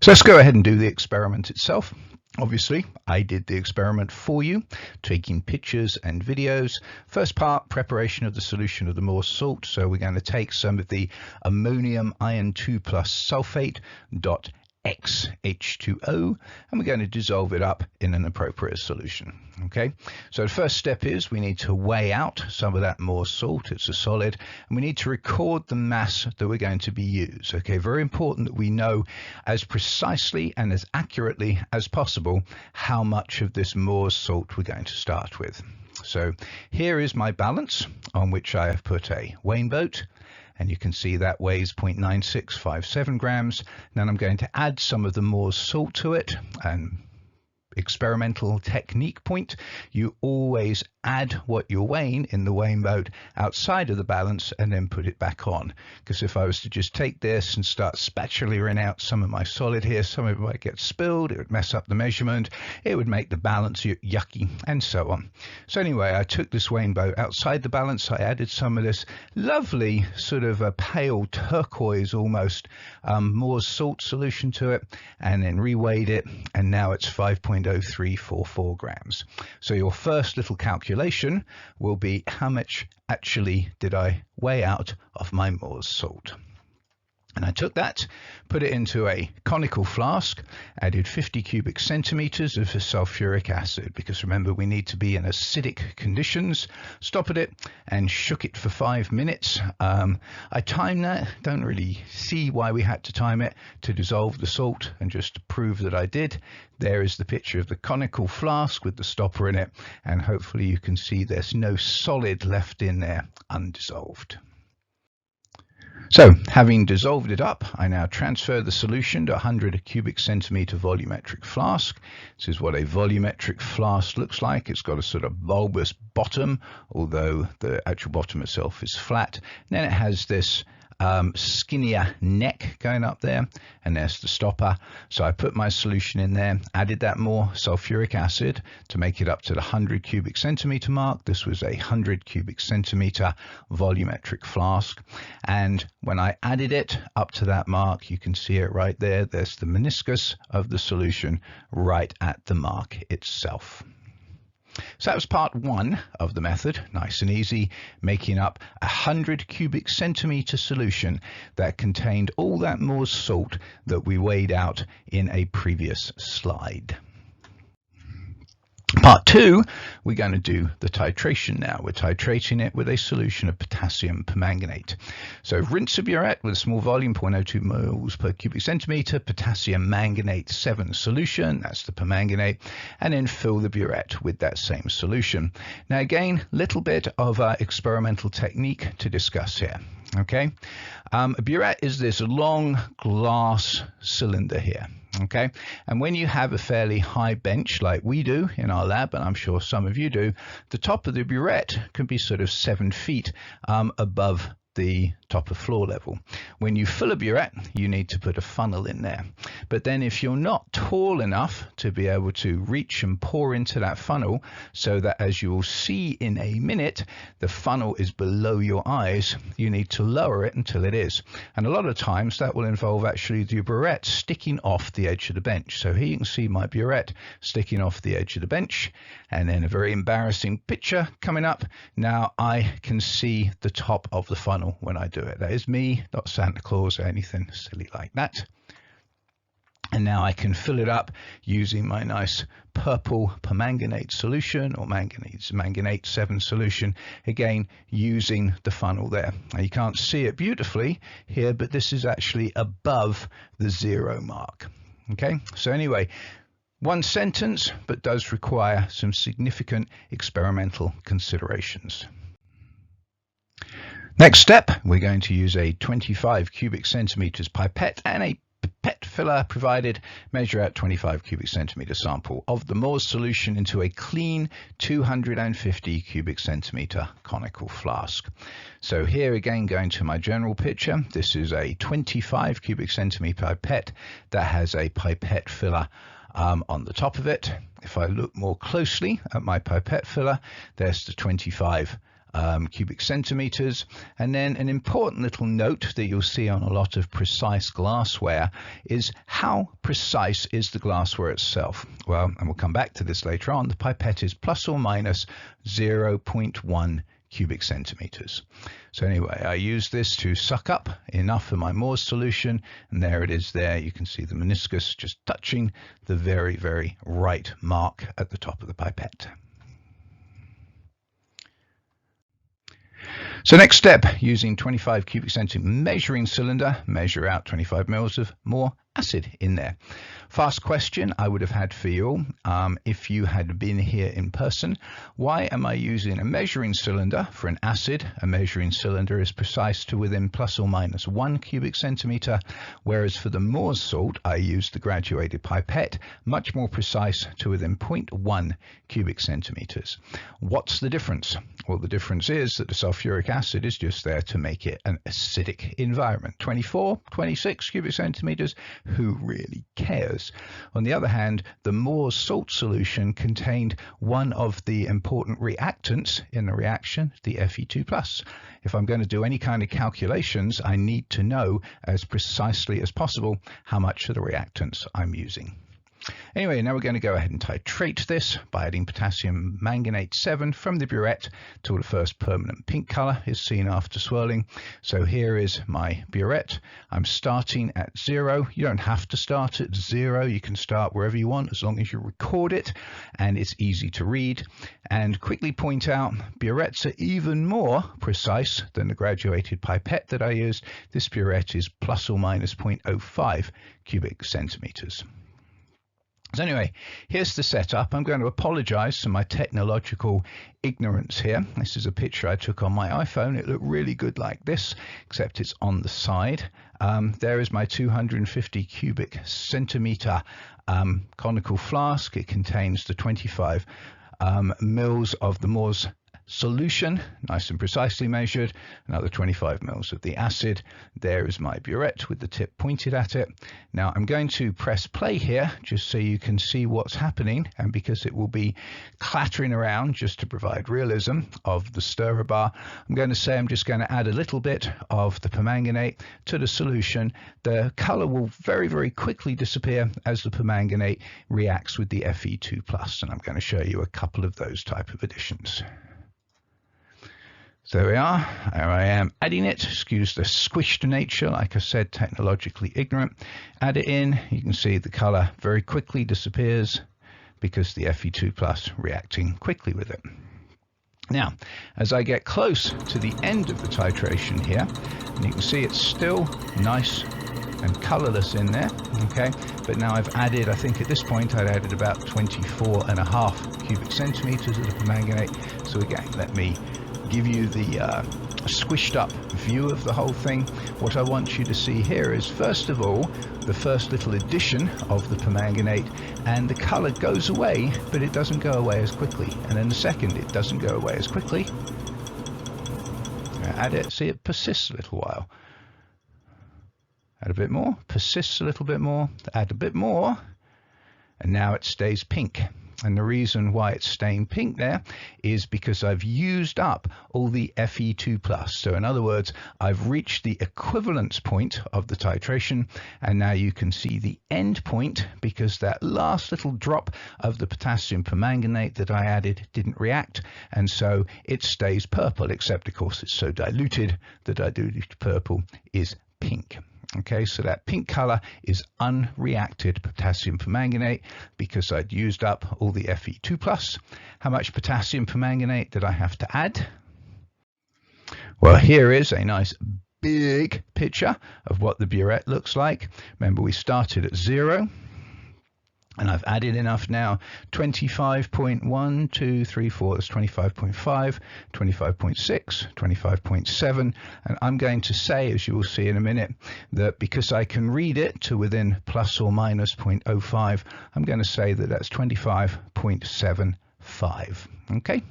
So let's go ahead and do the experiment itself. Obviously, I did the experiment for you, taking pictures and videos. First part, preparation of the solution of the Mohr salt. So we're going to take some of the ammonium iron 2+ sulfate .XH2O, and we're going to dissolve it up in an appropriate solution. Okay, so the first step is we need to weigh out some of that Mohr salt. It's a solid, and we need to record the mass that we're going to be used. Okay, very important that we know as precisely and as accurately as possible how much of this Mohr salt we're going to start with. So here is my balance on which I have put a weighing boat, and you can see that weighs 0.9657 grams. Then I'm going to add some of the Mohr salt to it. And experimental technique point, you always add what you're weighing in the weighing boat outside of the balance and then put it back on, because if I was to just take this and start spatulaing out some of my solid here, some of it might get spilled, it would mess up the measurement, it would make the balance yucky, and so on. So anyway, I took this weighing boat outside the balance, I added some of this lovely sort of a pale turquoise almost Mohr salt solution to it, and then reweighed it, and now it's 5.0344 grams. So your first little calculation will be how much actually did I weigh out of my Mohr salt. And I took that, put it into a conical flask, added 50 cubic centimeters of sulfuric acid, because remember we need to be in acidic conditions, stopped it and shook it for 5 minutes. I timed that, don't really see why we had to time it, to dissolve the salt, and just to prove that I did. There is the picture of the conical flask with the stopper in it, and hopefully you can see there's no solid left in there undissolved. So, having dissolved it up, I now transfer the solution to a 100 cubic centimeter volumetric flask. This is what a volumetric flask looks like. It's got a sort of bulbous bottom, although the actual bottom itself is flat. And then it has this skinnier neck going up there, and there's the stopper. So I put my solution in there, added that more sulfuric acid to make it up to the 100 cubic centimeter mark. This was a 100 cubic centimeter volumetric flask, and when I added it up to that mark, you can see it right there. There's the meniscus of the solution right at the mark itself. So that was part one of the method, nice and easy, making up a 100 cubic centimeter solution that contained all that Mohr salt that we weighed out in a previous slide. Part two, we're going to do the titration now. We're titrating it with a solution of potassium permanganate. So rinse a burette with a small volume, 0.02 moles per cubic centimeter, potassium manganate 7 solution, that's the permanganate, and then fill the burette with that same solution. Now again, little bit of experimental technique to discuss here. Okay, a burette is this long glass cylinder here. Okay, and when you have a fairly high bench like we do in our lab, and I'm sure some of you do, the top of the burette can be sort of 7 feet above the top of floor level. When you fill a burette, you need to put a funnel in there. But then if you're not tall enough to be able to reach and pour into that funnel, so that as you will see in a minute, the funnel is below your eyes, you need to lower it until it is. And a lot of times that will involve actually the burette sticking off the edge of the bench. So here you can see my burette sticking off the edge of the bench, and then a very embarrassing picture coming up. Now I can see the top of the funnel when I do it. That is me, not Santa Claus or anything silly like that. And now I can fill it up using my nice purple permanganate solution, or manganate 7 solution, again using the funnel there. Now you can't see it beautifully here, but this is actually above the 0 mark. Okay, so anyway, one sentence, but does require some significant experimental considerations. Next step, we're going to use a 25 cubic centimeters pipette and a pipette filler provided, measure out 25 cubic centimeter sample of the Mohr solution into a clean 250 cubic centimeter conical flask. So here again, going to my general picture, this is a 25 cubic centimeter pipette that has a pipette filler on the top of it. If I look more closely at my pipette filler, there's the 25 cubic centimeters. And then an important little note that you'll see on a lot of precise glassware is how precise is the glassware itself. Well, and we'll come back to this later on, the pipette is plus or minus 0.1 cubic centimeters. So anyway, I use this to suck up enough of my Mohr's solution, and there it is there. You can see the meniscus just touching the very, very right mark at the top of the pipette. So next step, using 25 cubic centimeter measuring cylinder, measure out 25 mils of Mohr acid in there. Fast question I would have had for you if you had been here in person. Why am I using a measuring cylinder for an acid? A measuring cylinder is precise to within plus or minus 1 cubic centimeter, whereas for the Mohr's salt I used the graduated pipette, much more precise to within 0.1 cubic centimeters. What's the difference? Well, the difference is that the sulfuric acid is just there to make it an acidic environment. 24, 26 cubic centimeters, who really cares? On the other hand, the Mohr's salt solution contained one of the important reactants in the reaction, the Fe2+. If I'm going to do any kind of calculations, I need to know as precisely as possible how much of the reactants I'm using. Anyway, now we're going to go ahead and titrate this by adding potassium manganate 7 from the burette till the first permanent pink color is seen after swirling. So here is my burette. I'm starting at 0. You don't have to start at 0. You can start wherever you want as long as you record it and it's easy to read. And quickly point out, burettes are even more precise than the graduated pipette that I used. This burette is plus or minus 0.05 cubic centimeters. So anyway, here's the setup. I'm going to apologize for my technological ignorance here. This is a picture I took on my iPhone. It looked really good like this, except it's on the side. There is my 250 cubic centimeter conical flask. It contains the 25 mils of the Mohr's solution, nice and precisely measured, another 25 mils of the acid. There is my burette with the tip pointed at it. Now I'm going to press play here just so you can see what's happening, and because it will be clattering around just to provide realism of the stirrer bar, I'm going to say I'm just going to add a little bit of the permanganate to the solution. The color will very, very quickly disappear as the permanganate reacts with the Fe2+, and I'm going to show you a couple of those type of additions. So there we are. There I am adding it. Excuse the squished nature, like I said, technologically ignorant. Add it in. You can see the color very quickly disappears because the Fe2+ reacting quickly with it. Now, as I get close to the end of the titration here, and you can see it's still nice and colorless in there, okay? But now I've added, I think at this point I'd added about 24.5 cubic centimeters of the permanganate. So again, let me give you the squished up view of the whole thing. What I want you to see here is, first of all, the first little addition of the permanganate, and the color goes away, but it doesn't go away as quickly. And then the second, it doesn't go away as quickly. Add it, see it persists a little while. Add a bit more, persists a little bit more, add a bit more, and now it stays pink. And the reason why it's staying pink there is because I've used up all the Fe2+. So in other words, I've reached the equivalence point of the titration, and now you can see the end point because that last little drop of the potassium permanganate that I added didn't react, and so it stays purple, except of course it's so diluted that diluted purple is pink. Okay, so that pink color is unreacted potassium permanganate because I'd used up all the Fe2+. How much potassium permanganate did I have to add? Well, here is a nice big picture of what the burette looks like. Remember, we started at 0. And I've added enough now, 25.1, 2, 3, 4, that's 25.5, 25.6, 25.7. And I'm going to say, as you will see in a minute, that because I can read it to within plus or minus 0.05, I'm going to say that that's 25.75. Okay?